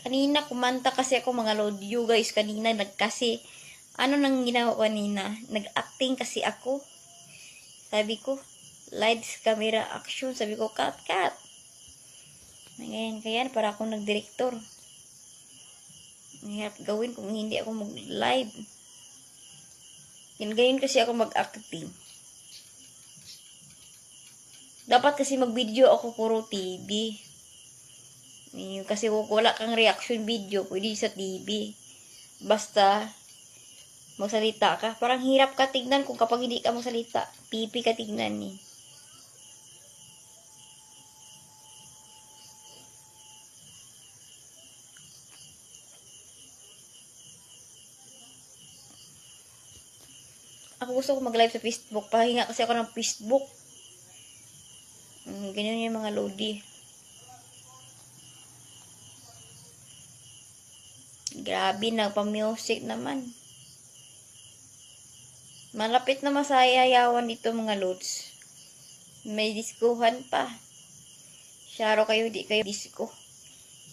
Kanina, kumanta kasi ako mga load. You guys, kanina, nagkasi. Ano nang ginawa ko kanina? Nag-acting kasi ako. Sabi ko, lights, camera, action. Sabi ko, cut, cut. Ngayon, kaya para akong nag-director. Mahirap gawin kung hindi ako mag-live. Ngayon kasi ako mag-acting. Dapat kasi mag-video ako puro TV. Kasi wala kang reaction video, pwede sa TV. Basta, magsalita ka. Parang hirap ka tignan kung kapag hindi ka magsalita. Pipi ka tignan eh. Ako gusto ko mag-live sa Facebook. Pahinga kasi ako ng Facebook. Ganyan yung mga lodi. Grabe, nagpa-music naman. Malapit na masayayawan dito mga lods. May diskuhan pa. Syaro kayo, hindi kayo disco.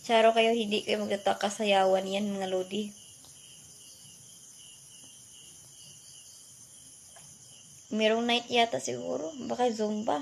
Syaro kayo, hindi kayo magtataka sayawan yan mga lodi. Merong night yata siguro. Baka Zumba.